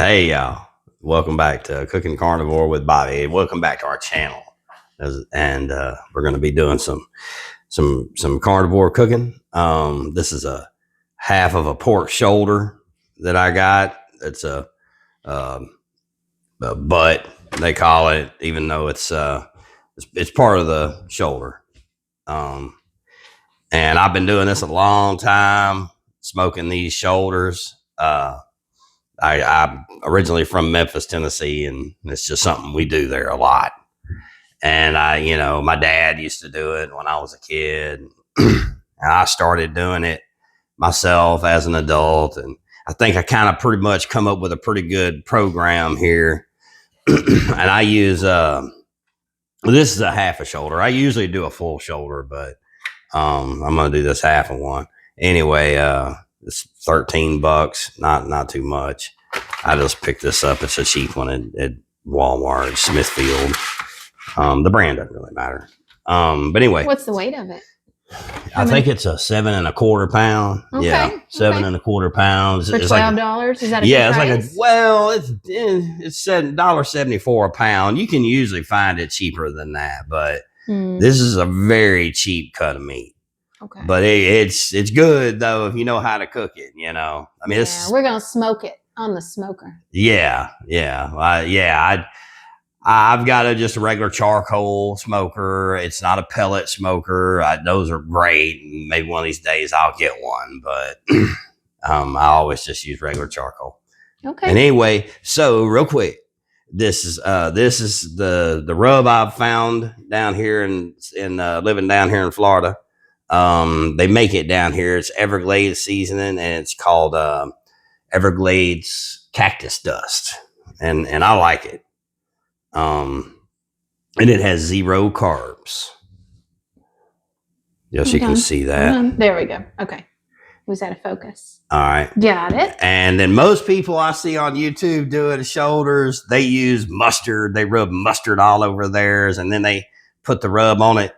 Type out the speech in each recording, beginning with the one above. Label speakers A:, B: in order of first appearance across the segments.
A: Hey y'all, welcome back to Cooking Carnivore with Bobby. Welcome back to our channel, and we're going to be doing some carnivore cooking. This is a half of a pork shoulder that I got. It's um, a butt they call it, even though it's part of the shoulder. Um, and I've been doing this a long time, smoking these shoulders. I'm originally from Memphis, Tennessee, and it's just something we do there a lot. And my dad used to do it when I was a kid, and I started doing it myself as an adult. And I think I kind of pretty much come up with a pretty good program here. And I use this is a half a shoulder. I usually do a full shoulder, but I'm gonna do this half of one anyway. It's $13, not too much. I just picked this up. It's a cheap one at Walmart, Smithfield. The brand doesn't really matter. But anyway,
B: what's the weight of it?
A: I think it's a 7 1/4 pound.
B: Okay,
A: yeah, 7 1/4 pounds.
B: For $12. Is that a
A: yeah?
B: good
A: It's
B: price?
A: it's $1.74 a pound. You can usually find it cheaper than that, but this is a very cheap cut of meat.
B: Okay,
A: but it's good though if you know how to cook it. I mean,
B: we're gonna smoke it on the smoker.
A: I've got just a regular charcoal smoker. It's not a pellet smoker. Those are great. Maybe one of these days I'll get one, but I always just use regular charcoal.
B: Okay.
A: And anyway, so real quick, this is the rub I've found down here in living down here in Florida. They make it down here. It's Everglades seasoning, and it's called Everglades cactus dust, and I like it. And it has 0 carbs. Yes, you can see that.
B: There we go. Okay. Was that a focus?
A: All right.
B: Got it.
A: And then most people I see on YouTube doing the shoulders, they use mustard. They rub mustard all over theirs, and then they put the rub on it.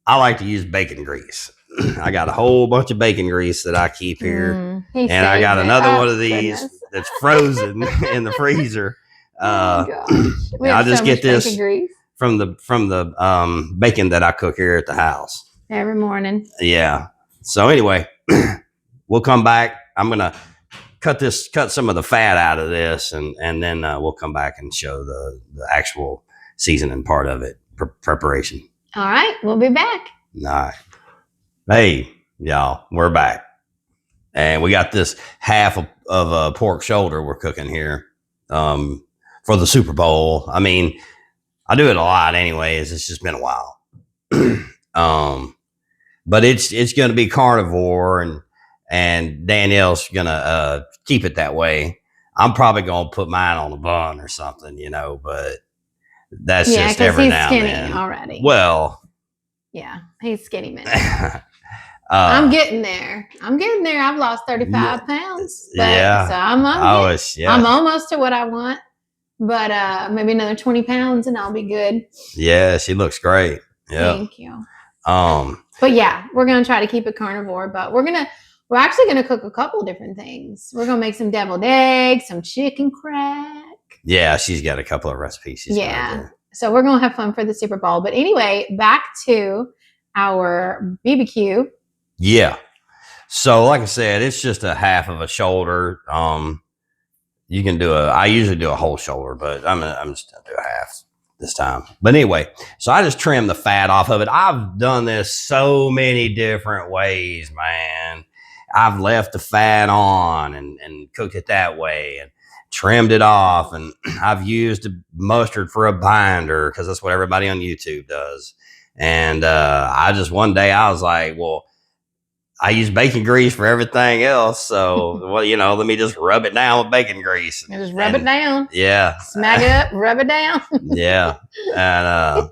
A: I like to use bacon grease. I got a whole bunch of bacon grease that I keep here. And I got another one of these that's frozen in the freezer. I just get this from the bacon that I cook here at the house
B: every morning.
A: Yeah. So anyway, we'll come back. I'm gonna cut some of the fat out of this, and then we'll come back and show the actual seasoning part of it, preparation.
B: All right, we'll be back.
A: All right. Hey, y'all, we're back. And we got this half of a pork shoulder we're cooking here for the Super Bowl. I mean, I do it a lot anyways. It's just been a while. But it's going to be carnivore, and Danielle's going to keep it that way. I'm probably going to put mine on a bun or something, but that's just every now and then.
B: Already.
A: Well,
B: yeah, he's skinny man. I'm getting there. I've lost 35 pounds.
A: Yeah.
B: So I'm almost to what I want, but maybe another 20 pounds and I'll be good.
A: Yeah, she looks great. Yeah.
B: Thank you. But yeah, we're gonna try to keep it carnivore, but we're actually gonna cook a couple different things. We're gonna make some deviled eggs, some chicken crack.
A: Yeah, she's got a couple of recipes.
B: So we're going to have fun for the Super Bowl. But anyway, back to our BBQ.
A: Yeah. So like I said, it's just a half of a shoulder. You can I usually do a whole shoulder, but I'm just going to do a half this time. But anyway, so I just trim the fat off of it. I've done this so many different ways, man. I've left the fat on and cooked it that way, and trimmed it off, and I've used mustard for a binder because that's what everybody on YouTube does. And one day I was like, well, I use bacon grease for everything else, so let me just rub it down with bacon grease.
B: Just rub it down.
A: Yeah.
B: Smack it up, rub it down.
A: Yeah. And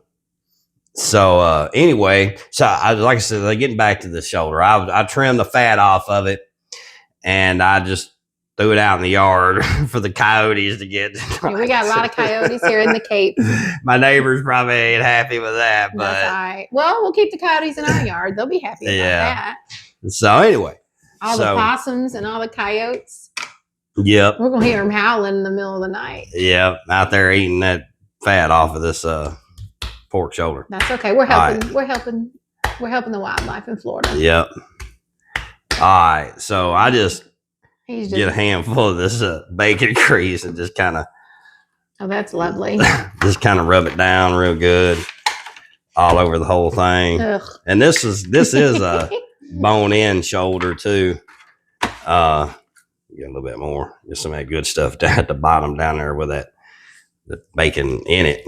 A: so anyway, like I said, getting back to the shoulder, I trimmed the fat off of it, and I just threw it out in the yard for the coyotes to get.
B: We got a lot of coyotes here in the Cape.
A: My neighbors probably ain't happy with that, but
B: that's all right. Well, we'll keep the coyotes in our yard. They'll be happy about that.
A: So anyway,
B: all the possums and all the coyotes.
A: Yep.
B: We're gonna hear them howling in the middle of the night.
A: Yep. Out there eating that fat off of this pork shoulder.
B: That's okay. We're helping.
A: Right.
B: We're helping the wildlife in Florida.
A: Yep. All right. So I just
B: He's just
A: get a handful of this bacon grease and just kind of.
B: Oh, that's lovely.
A: Just kind of rub it down real good all over the whole thing.
B: Ugh.
A: And this is a bone-in shoulder too. Get a little bit more. Just some of that good stuff down at the bottom down there with the bacon in it.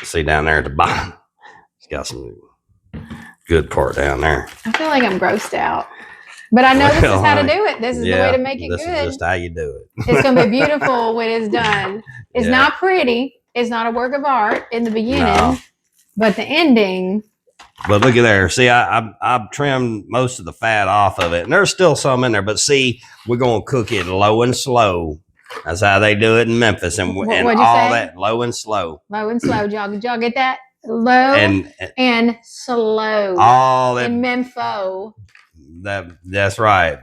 A: See down there at the bottom, it's got some good part down there.
B: I feel like I'm grossed out, but I know this is how to do it. This is the way to make it
A: this
B: good.
A: Is just how you do it.
B: It's gonna be beautiful when it's done. It's not pretty. It's not a work of art in the beginning, but the ending.
A: But look at there. See, I've trimmed most of the fat off of it, and there's still some in there. But see, we're gonna cook it low and slow. That's how they do it in Memphis, and all that low and slow.
B: Low and slow. Did y'all get that? Low and slow.
A: All that
B: in Mempho.
A: That's right,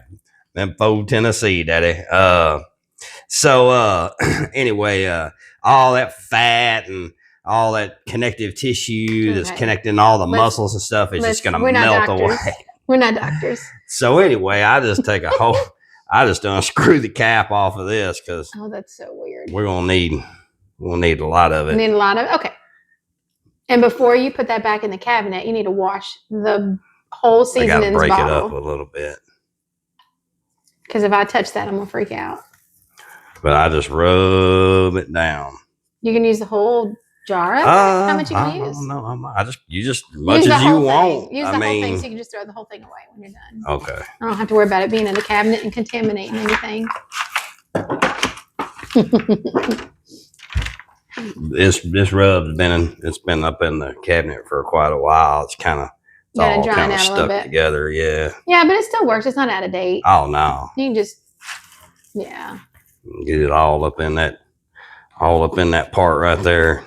A: Mempho, Tennessee, Daddy. So anyway, all that fat and all that connective tissue that's connecting all the muscles and stuff is just gonna melt away.
B: We're not doctors.
A: So anyway, I just take I just unscrew the cap off of this because
B: that's so weird.
A: We'll need a lot of it.
B: Need a lot of okay. And before you put that back in the cabinet, you need to wash the whole seasonings bottle.
A: I gotta break it up a little bit.
B: Because if I touch that, I'm gonna freak out.
A: But I just rub it down.
B: You can use the whole jar of it? How much you can use?
A: No, you just as much as you want.
B: Use the whole thing so you can just throw the whole thing away when you're done.
A: Okay.
B: I don't have to worry about it being in the cabinet and contaminating anything.
A: This rub's been up in the cabinet for quite a while. It's kind of all kind of stuck together. Yeah.
B: Yeah, but it still works. It's not out of date.
A: Oh no.
B: You can just
A: get it all up in that part right there.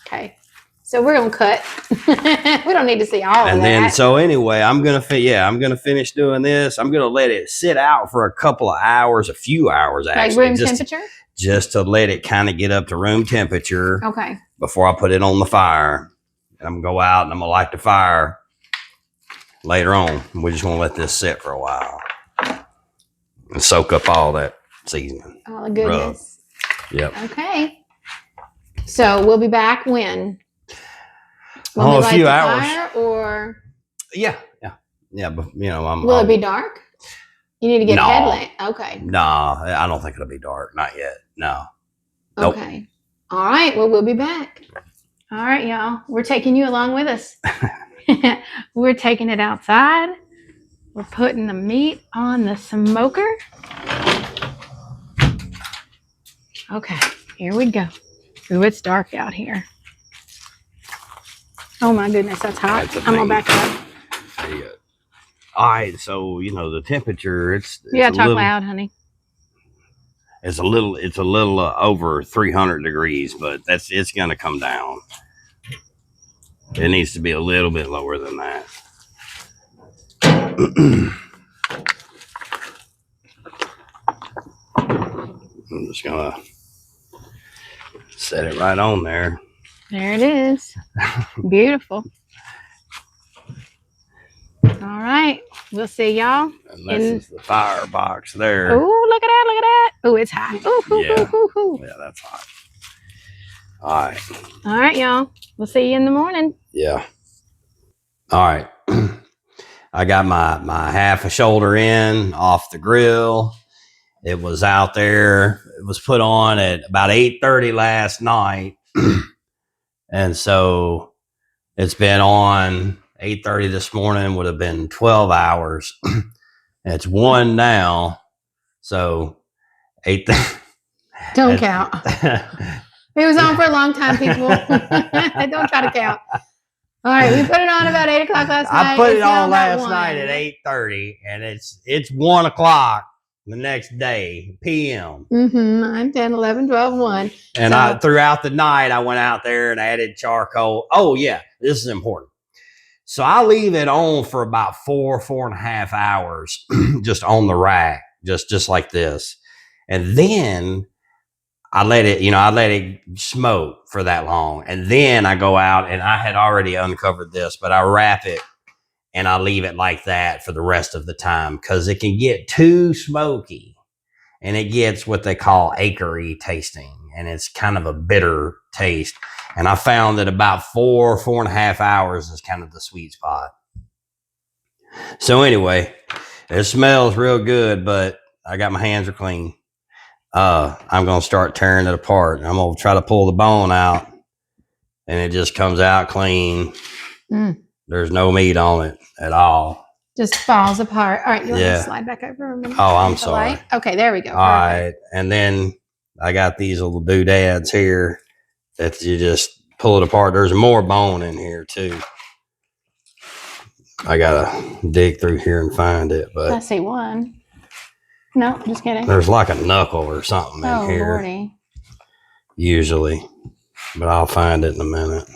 B: Okay. So we're gonna cut. We don't need to see all of that.
A: And then so anyway, I'm gonna finish doing this. I'm gonna let it sit out for a couple of hours, a few hours actually.
B: Like room temperature?
A: Just to let it kind of get up to room temperature.
B: Okay.
A: Before I put it on the fire. And I'm gonna go out and I'm gonna light the fire later on. We're just gonna let this sit for a while. And soak up all that seasoning.
B: All the goodness.
A: Rub. Yep.
B: Okay. So we'll be back when?
A: A few hours.
B: Or
A: yeah. But
B: will it be dark? You need to get headlamp. Okay.
A: No, I don't think it'll be dark. Not yet. No. Nope.
B: Okay. All right. Well, we'll be back. All right, y'all. We're taking you along with us. We're taking it outside. We're putting the meat on the smoker. Okay, here we go. Ooh, it's dark out here. Oh my goodness, that's hot. I'm gonna back up.
A: There you go. All right, so the temperature.
B: You gotta talk loud, honey.
A: It's a little over 300 degrees, but it's gonna come down. It needs to be a little bit lower than that. I'm just gonna set it right on there.
B: There it is. Beautiful. All right. We'll see y'all.
A: And this is the firebox there.
B: Oh, look at that. Look at that. Oh, it's hot.
A: Yeah, that's hot. All right.
B: All right, y'all. We'll see you in the morning.
A: Yeah. All right. I got my half a shoulder in off the grill. It was out there. It was put on at about 8:30 last night. And so it's been on 8:30 this morning, would have been 12 hours. It's 1 now. So 8.
B: Don't count. It was on for a long time, people. Don't try to count. All right, we put it on about 8 o'clock last night.
A: I put it on last night at 8:30, and it's 1 o'clock the next day, p.m.
B: 9, 10, 11, 12, 1.
A: And throughout the night, I went out there and added charcoal. Oh, yeah, this is important. So I leave it on for about 4.5 hours just on the rack. just like this. And then I let it smoke for that long. And then I go out, and I had already uncovered this, but I wrap it and I leave it like that for the rest of the time, because it can get too smoky and it gets what they call acre-y tasting. And it's kind of a bitter taste. And I found that about 4.5 hours is kind of the sweet spot. So anyway, it smells real good, but I got my hands are clean. I'm going to start tearing it apart. I'm going to try to pull the bone out, and it just comes out clean. There's no meat on it at all.
B: Just falls apart. All right, you want to slide back over a minute?
A: Oh, I'm sorry.
B: Light? Okay, there we go.
A: All right, and then I got these little doodads here that you just pull it apart. There's more bone in here too. I gotta dig through here and find it, but
B: I see one. No, just kidding.
A: There's like a knuckle or something in here.
B: Lordy.
A: Usually, but I'll find it in a minute.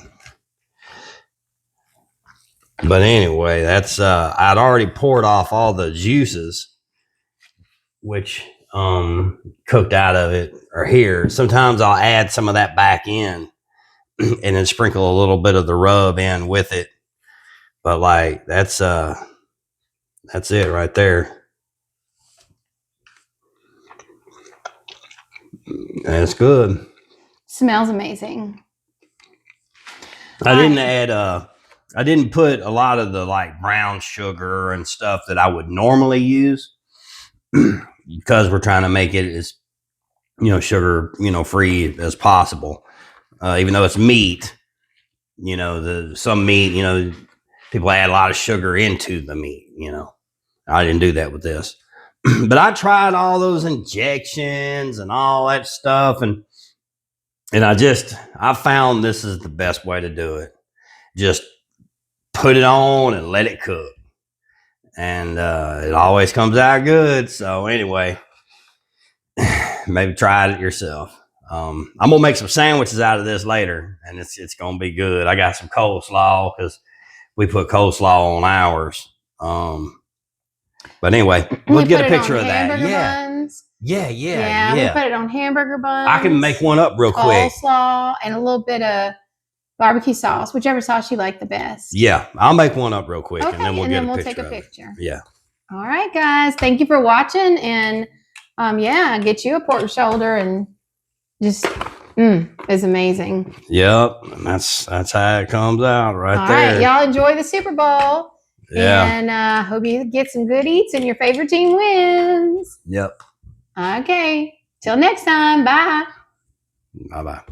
A: But anyway, that's I'd already poured off all the juices, which cooked out of it are here. Sometimes I'll add some of that back in and then sprinkle a little bit of the rub in with it. But like that's it right there. And it's good.
B: Smells amazing.
A: I didn't put a lot of the like brown sugar and stuff that I would normally use because we're trying to make it as sugar free as possible. Even though it's meat, some meat, people add a lot of sugar into the meat. I didn't do that with this. But I tried all those injections and all that stuff, and I found this is the best way to do it. Just put it on and let it cook, and it always comes out good. So anyway, maybe try it yourself. I'm gonna make some sandwiches out of this later, and it's gonna be good. I got some coleslaw because we put coleslaw on ours. But anyway, we'll get a picture of that. Yeah.
B: We put it on hamburger buns.
A: I can make one up real quick.
B: Coleslaw and a little bit of barbecue sauce, whichever sauce you like the best.
A: Yeah, I'll make one up real quick,
B: okay,
A: and then we'll
B: take a picture.
A: Yeah.
B: All right, guys. Thank you for watching, and get you a pork shoulder, and just it's amazing.
A: Yep, and that's how it comes out right
B: All
A: there.
B: All right, y'all enjoy the Super Bowl.
A: Yeah.
B: And hope you get some good eats and your favorite team wins.
A: Yep.
B: Okay. Till next time. Bye.
A: Bye-bye.